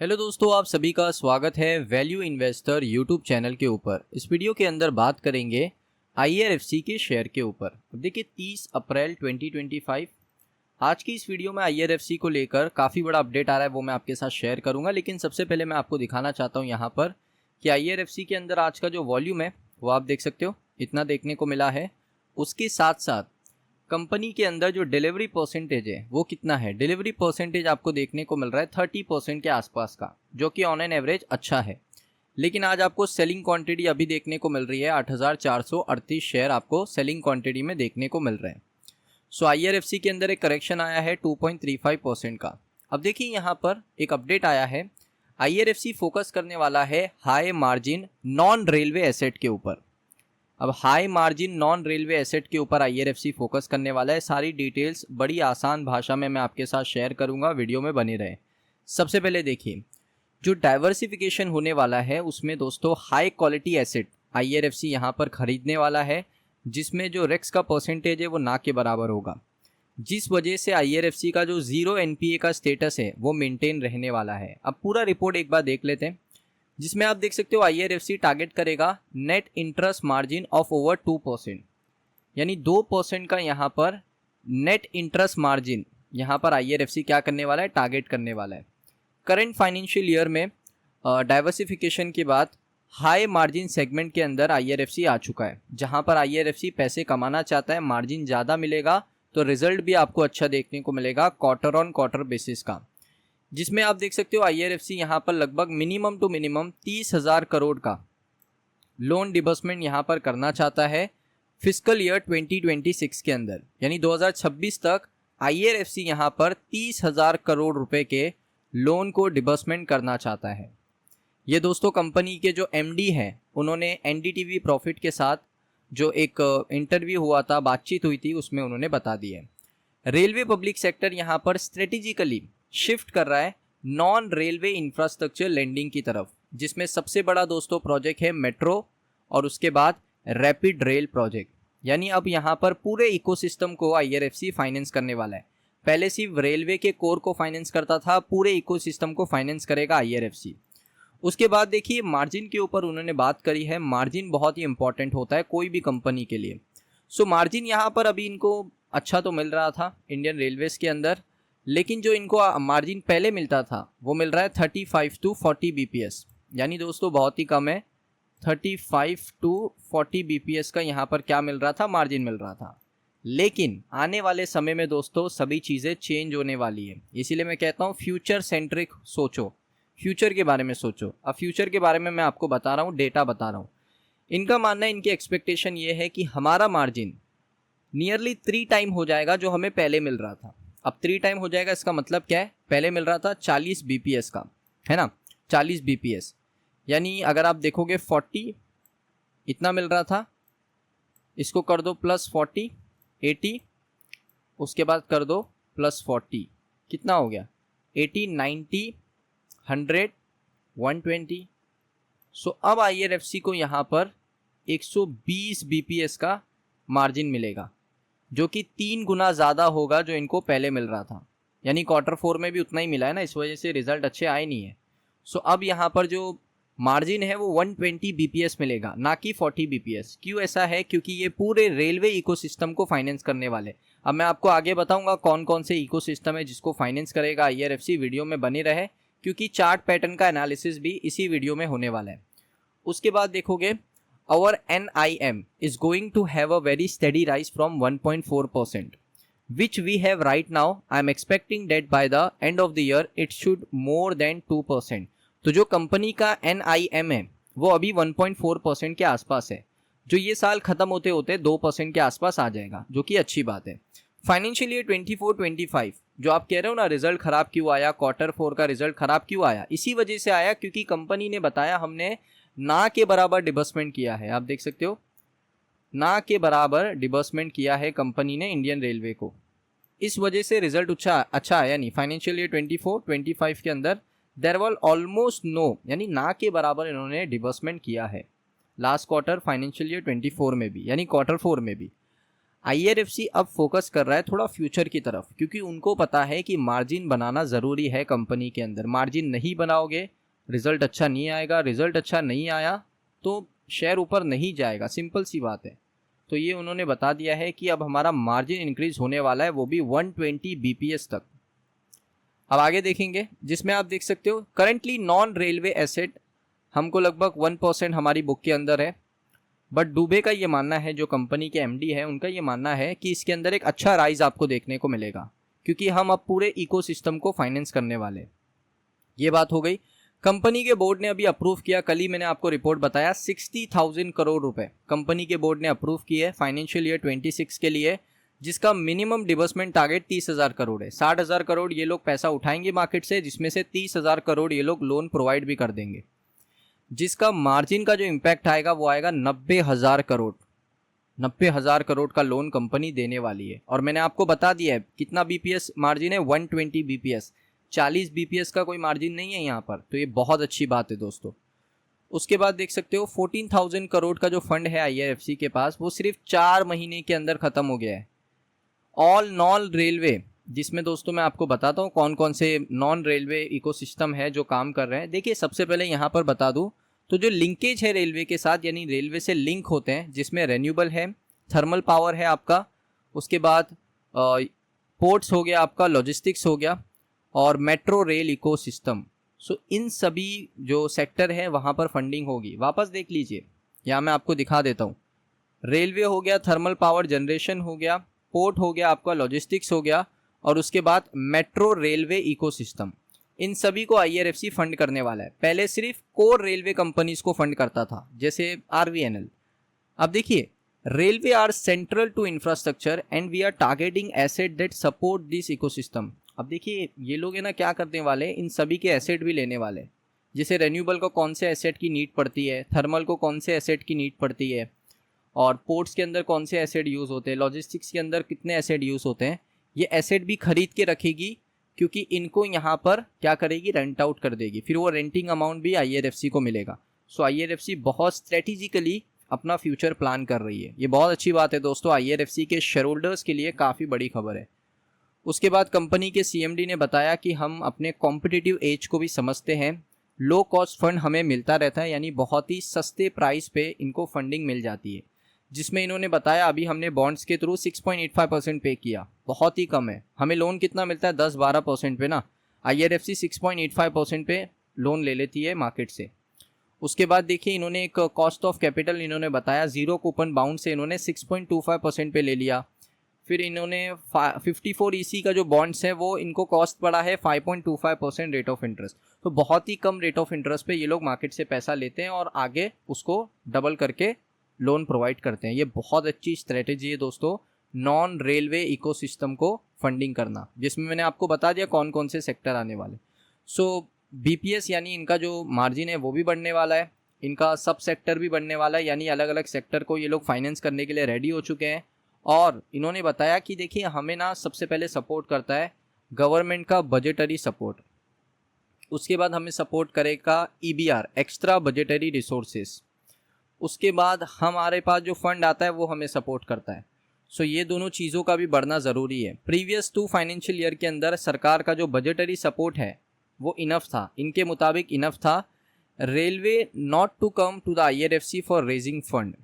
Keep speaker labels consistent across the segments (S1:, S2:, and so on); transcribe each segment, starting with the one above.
S1: Hello दोस्तों, आप सभी का स्वागत है वैल्यू इन्वेस्टर यूट्यूब चैनल के ऊपर। इस वीडियो के अंदर बात करेंगे आईआरएफसी के शेयर के ऊपर। अब देखिए 30 अप्रैल 2025 आज की इस वीडियो में आईआरएफसी को लेकर काफ़ी बड़ा अपडेट आ रहा है, वो मैं आपके साथ शेयर करूंगा। लेकिन सबसे पहले मैं आपको दिखाना चाहता हूं यहाँ पर कि आईआरएफसी के अंदर आज का जो वॉल्यूम है वो आप देख सकते हो, इतना देखने को मिला है। उसके साथ साथ कंपनी के अंदर जो डिलीवरी परसेंटेज है वो कितना है, डिलीवरी परसेंटेज आपको देखने को मिल रहा है 30% के आसपास का, जो कि ऑन एन एवरेज अच्छा है। लेकिन आज आपको सेलिंग क्वांटिटी अभी देखने को मिल रही है 8,438 शेयर आपको सेलिंग क्वांटिटी में देखने को मिल रहे हैं। सो आईआरएफसी के अंदर एक करेक्शन आया है 2.35% का। अब देखिए यहाँ पर एक अपडेट आया है, आईआरएफसी फोकस करने वाला है high margin non railway asset के ऊपर। अब high margin non railway asset के ऊपर आईआरएफसी फोकस करने वाला है। सारी डिटेल्स बड़ी आसान भाषा में मैं आपके साथ शेयर करूंगा, वीडियो में बने रहे। सबसे पहले देखिए, जो डाइवर्सिफिकेशन होने वाला है उसमें दोस्तों हाई क्वालिटी एसेट आईआरएफसी यहाँ पर खरीदने वाला है, जिसमें जो रिस्क का परसेंटेज है वो ना के बराबर होगा, जिस वजह से आईआरएफसी का जो 0 एनपीए का स्टेटस है वो मेंटेन रहने वाला है। अब पूरा रिपोर्ट एक बार देख लेते हैं, जिसमें आप देख सकते हो आईआरएफसी टारगेट करेगा net interest margin of over 2%, यानी 2% का यहाँ पर नेट इंटरेस्ट मार्जिन यहाँ पर आईआरएफसी क्या करने वाला है, टारगेट करने वाला है। करंट फाइनेंशियल ईयर में डाइवर्सिफिकेशन के बाद हाई मार्जिन सेगमेंट के अंदर आईआरएफसी आ चुका है, जहाँ पर आईआरएफसी पैसे कमाना चाहता है, मार्जिन ज़्यादा मिलेगा तो रिजल्ट भी आपको अच्छा देखने को मिलेगा क्वार्टर ऑन क्वार्टर बेसिस का, जिसमें आप देख सकते हो आईआरएफसी यहाँ पर लगभग मिनिमम टू मिनिमम 30,000 करोड़ का लोन डिबर्समेंट यहाँ पर करना चाहता है फिस्कल ईयर 2026 के अंदर, यानी 2026 तक आईआरएफसी यहाँ पर 30,000 करोड़ रुपए के लोन को डिबर्समेंट करना चाहता है। ये दोस्तों कंपनी के जो एमडी हैं उन्होंने एनडीटीवी प्रॉफिट के साथ जो एक इंटरव्यू हुआ था, बातचीत हुई थी, उसमें उन्होंने बता दिया। रेलवे पब्लिक सेक्टर यहाँ पर स्ट्रेटेजिकली शिफ्ट कर रहा है नॉन रेलवे इंफ्रास्ट्रक्चर लेंडिंग की तरफ, जिसमें सबसे बड़ा दोस्तों प्रोजेक्ट है मेट्रो और उसके बाद रैपिड रेल प्रोजेक्ट। यानी अब यहाँ पर पूरे इकोसिस्टम को आईआरएफसी फाइनेंस करने वाला है। पहले सिर्फ रेलवे के कोर को फाइनेंस करता था, पूरे इकोसिस्टम को फाइनेंस करेगा आईआरएफसी। उसके बाद देखिए मार्जिन के ऊपर उन्होंने बात करी है। मार्जिन बहुत ही इंपॉर्टेंट होता है कोई भी कंपनी के लिए। सो मार्जिन यहाँ पर अभी इनको अच्छा तो मिल रहा था इंडियन रेलवेज के अंदर, लेकिन जो इनको मार्जिन पहले मिलता था वो मिल रहा है 35 टू 40 बीपीएस, यानी दोस्तों बहुत ही कम है। 35 टू 40 बीपीएस का यहाँ पर क्या मिल रहा था, मार्जिन मिल रहा था। लेकिन आने वाले समय में दोस्तों सभी चीज़ें चेंज होने वाली है, इसीलिए मैं कहता हूँ फ्यूचर सेंट्रिक सोचो, फ्यूचर के बारे में सोचो। अब फ्यूचर के बारे में मैं आपको बता रहा हूँ, डेटा बता रहा हूँ। इनका मानना है, इनकी एक्सपेक्टेशन ये है कि हमारा मार्जिन नियरली 3 टाइम हो जाएगा जो हमें पहले मिल रहा था। अब 3 टाइम हो जाएगा, इसका मतलब क्या है, पहले मिल रहा था 40 बीपीएस का, है ना, 40 बीपीएस, यानी अगर आप देखोगे 40 इतना मिल रहा था, इसको कर दो प्लस 40 80, उसके बाद कर दो प्लस 40, कितना हो गया 80 90 100 120। सो अब आईआरएफसी को यहाँ पर 120 बीपीएस का मार्जिन मिलेगा, जो कि 3 गुना ज़्यादा होगा जो इनको पहले मिल रहा था। यानी क्वार्टर 4 में भी उतना ही मिला है ना, इस वजह से रिजल्ट अच्छे आए नहीं है। सो अब यहाँ पर जो मार्जिन है वो 120 बीपीएस मिलेगा, ना कि 40 बीपीएस। क्यों ऐसा है, क्योंकि ये पूरे रेलवे इकोसिस्टम को फाइनेंस करने वाले। अब मैं आपको आगे बताऊंगा कौन कौन से इकोसिस्टम है जिसको फाइनेंस करेगा आईआरएफसी। वीडियो में बने रहे, क्योंकि चार्ट पैटर्न का एनालिसिस भी इसी वीडियो में होने वाला है। उसके बाद देखोगे our NIM is going to have a very steady rise from 1.4%, which we have right now. I am expecting that by the end of the year it should more than 2%. तो जो company का NIM है वो अभी 1.4% के आसपास है, जो ये साल खत्म होते होते 2% के आसपास आ जाएगा, जो कि अच्छी बात है। फाइनेंशियल ईयर 24-25 जो आप कह रहे हो ना रिजल्ट खराब क्यों आया, क्वार्टर 4 का रिजल्ट खराब क्यों आया, इसी वजह से आया क्योंकि कंपनी ने बताया हमने ना के बराबर डिबर्समेंट किया है। आप देख सकते हो ना के बराबर डिबर्समेंट किया है कंपनी ने इंडियन रेलवे को, इस वजह से रिजल्ट अच्छा आया नहीं। फाइनेंशियल ईयर 24-25 के अंदर देयर वाज ऑलमोस्ट नो, यानी ना के बराबर इन्होंने डिबर्समेंट किया है लास्ट क्वार्टर फाइनेंशियल ईयर 24 में भी, यानी क्वार्टर 4 में भी। IRFC अब फोकस कर रहा है थोड़ा फ्यूचर की तरफ, क्योंकि उनको पता है कि मार्जिन बनाना ज़रूरी है कंपनी के अंदर। मार्जिन नहीं बनाओगे रिजल्ट अच्छा नहीं आएगा, रिजल्ट अच्छा नहीं आया तो शेयर ऊपर नहीं जाएगा, सिंपल सी बात है। तो ये उन्होंने बता दिया है कि अब हमारा मार्जिन इंक्रीज होने वाला है, वो भी 120 BPS तक। अब आगे देखेंगे, जिसमें आप देख सकते हो करेंटली नॉन रेलवे एसेट हमको लगभग 1% हमारी बुक के अंदर है। बट डुबे का ये मानना है, जो कंपनी के MD है उनका ये मानना है कि इसके अंदर एक अच्छा राइज आपको देखने को मिलेगा, क्योंकि हम अब पूरे इकोसिस्टम को फाइनेंस करने वाले। ये बात हो गई। कंपनी के बोर्ड ने अभी अप्रूव किया, कल ही मैंने आपको रिपोर्ट बताया, 60,000 करोड़ रुपए कंपनी के बोर्ड ने अप्रूव किए है फाइनेंशियल ईयर 26 के लिए, जिसका मिनिमम डिबर्समेंट टारगेट 30,000 करोड़ है। 60,000 करोड़ ये लोग पैसा उठाएंगे मार्केट से, जिसमें से 30,000 करोड़ ये लोग लोन प्रोवाइड भी कर देंगे, जिसका मार्जिन का जो इम्पैक्ट आएगा वो आएगा 90,000 करोड़। 90,000 करोड़ का लोन कंपनी देने वाली है। और मैंने आपको बता दिया है कितना BPS मार्जिन है, 120 BPS, 40 BPS का कोई मार्जिन नहीं है यहाँ पर, तो ये बहुत अच्छी बात है दोस्तों। उसके बाद देख सकते हो 14,000 करोड़ का जो फंड है IRFC के पास, वो सिर्फ 4 महीने के अंदर खत्म हो गया है। ऑल नॉन रेलवे, जिसमें दोस्तों मैं आपको बताता हूँ कौन कौन से नॉन रेलवे इकोसिस्टम है जो काम कर रहे हैं। देखिए सबसे पहले यहाँ पर बता दूँ तो जो लिंकेज है रेलवे के साथ, यानी रेलवे से लिंक होते हैं, जिसमें रेन्यूएबल है, थर्मल पावर है आपका, उसके बाद पोर्ट्स हो गया आपका, लॉजिस्टिक्स हो गया, और मेट्रो रेल इकोसिस्टम। सो इन सभी जो सेक्टर है वहाँ पर फंडिंग होगी। वापस देख लीजिए, यहाँ मैं आपको दिखा देता हूँ। रेलवे हो गया, थर्मल पावर जनरेशन हो गया, पोर्ट हो गया आपका, लॉजिस्टिक्स हो गया, और उसके बाद मेट्रो रेलवे इकोसिस्टम। इन सभी को IRFC फंड करने वाला है। पहले सिर्फ कोर रेलवे कंपनीज को फंड करता था, जैसे RVNL। अब देखिए, railway are central to infrastructure and we are targeting asset that support this ecosystem. अब देखिए ये लोग है ना क्या करने वाले, इन सभी के एसेट भी लेने वाले। जैसे रेन्यूएबल को कौन से एसेट की नीड पड़ती है, थर्मल को कौन से एसेट की नीड पड़ती है, और पोर्ट्स के अंदर कौन से एसेट यूज़ होते हैं, लॉजिस्टिक्स के अंदर कितने एसेट यूज़ होते हैं, ये एसेट भी खरीद के रखेगी, क्योंकि इनको यहाँ पर क्या करेगी, रेंट आउट कर देगी, फिर वो रेंटिंग अमाउंट भी IRFC को मिलेगा। सो IRFC बहुत स्ट्रेटेजिकली अपना फ्यूचर प्लान कर रही है। ये बहुत अच्छी बात है दोस्तों, IRFC के शेयर होल्डर्स के लिए काफ़ी बड़ी खबर है। उसके बाद कंपनी के CMD ने बताया कि हम अपने कॉम्पिटिटिव एज को भी समझते हैं, लो कॉस्ट फंड हमें मिलता रहता है, यानी बहुत ही सस्ते प्राइस पे इनको फंडिंग मिल जाती है। जिसमें इन्होंने बताया अभी हमने बॉन्ड्स के थ्रू 6.85% पे किया, बहुत ही कम है। हमें लोन कितना मिलता है, 10-12% पे ना, IRFC 6.85% पे लोन ले लेती है मार्केट से। उसके बाद देखिए इन्होंने एक कॉस्ट ऑफ कैपिटल इन्होंने बताया, जीरो कूपन बाउंड से इन्होंने 6.25% पे ले लिया। फिर इन्होंने 54 EC का जो बॉन्ड्स है वो इनको कॉस्ट पड़ा है 5.25% रेट ऑफ इंटरेस्ट। तो बहुत ही कम रेट ऑफ इंटरेस्ट पे ये लोग मार्केट से पैसा लेते हैं और आगे उसको डबल करके लोन प्रोवाइड करते हैं। ये बहुत अच्छी स्ट्रेटेजी है दोस्तों, नॉन रेलवे इकोसिस्टम को फंडिंग करना, जिसमें मैंने आपको बता दिया कौन कौन से सेक्टर आने वाले। सो BPS यानी इनका जो मार्जिन है वो भी बढ़ने वाला है, इनका सब सेक्टर भी बढ़ने वाला है, यानी अलग अलग सेक्टर को ये लोग फाइनेंस करने के लिए रेडी हो चुके हैं। और इन्होंने बताया कि देखिए हमें ना सबसे पहले सपोर्ट करता है गवर्नमेंट का बजटरी सपोर्ट, उसके बाद हमें सपोर्ट करेगा EBR एक्स्ट्रा बजटरी रिसोर्सेस, उसके बाद हमारे पास जो फंड आता है वो हमें सपोर्ट करता है। सो ये दोनों चीज़ों का भी बढ़ना ज़रूरी है। प्रीवियस 2 फाइनेंशियल ईयर के अंदर सरकार का जो बजटरी सपोर्ट है वो इनफ था, इनके मुताबिक इनफ था। Railway not to come to the IRFC for raising fund,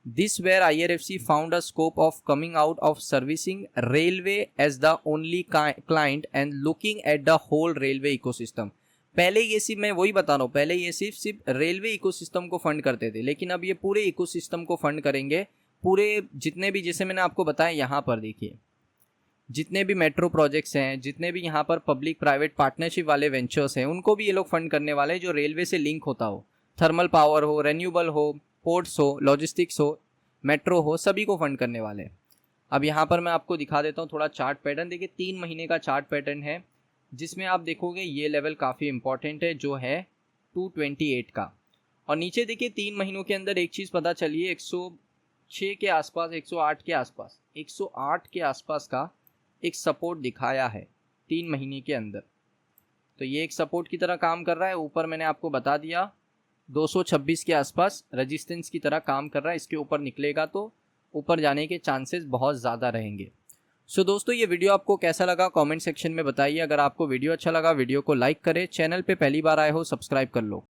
S1: this where IRFC found a scope of coming out of servicing railway as the only client and looking at the whole railway ecosystem. पहले ये सिर्फ, मैं वही बता रहा हूँ, पहले ये सिर्फ रेलवे इकोसिस्टम को फंड करते थे, लेकिन अब ये पूरे इकोसिस्टम को फंड करेंगे। पूरे जितने भी, जैसे मैंने आपको बताया यहाँ पर देखिए, जितने भी मेट्रो प्रोजेक्ट्स हैं, जितने भी यहाँ पर पब्लिक प्राइवेट पार्टनरशिप वाले वेंचर्स हैं, उनको भी ये लोग फंड करने वाले हैं जो रेलवे से लिंक होता हो, थर्मल पावर हो, रेन्यूएबल हो, पोर्ट्स हो, लॉजिस्टिक्स हो, मेट्रो हो, सभी को फंड करने वाले हैं। अब यहाँ पर मैं आपको दिखा देता हूँ थोड़ा चार्ट पैटर्न। देखिए 3 महीने का चार्ट पैटर्न है, जिसमें आप देखोगे ये लेवल काफ़ी इंपॉर्टेंट है जो है 228 का। और नीचे देखिए 3 महीनों के अंदर एक चीज़ पता चली है, 106 के आसपास, 108 के आसपास, 108 के आसपास का एक सपोर्ट दिखाया है 3 महीने के अंदर। तो ये एक सपोर्ट की तरह काम कर रहा है। ऊपर मैंने आपको बता दिया 226 के आसपास रेजिस्टेंस की तरह काम कर रहा है, इसके ऊपर निकलेगा तो ऊपर जाने के चांसेस बहुत ज़्यादा रहेंगे। सो दोस्तों, ये वीडियो आपको कैसा लगा कमेंट सेक्शन में बताइए। अगर आपको वीडियो अच्छा लगा वीडियो को लाइक करें, चैनल पे पहली बार आए हो सब्सक्राइब कर लो।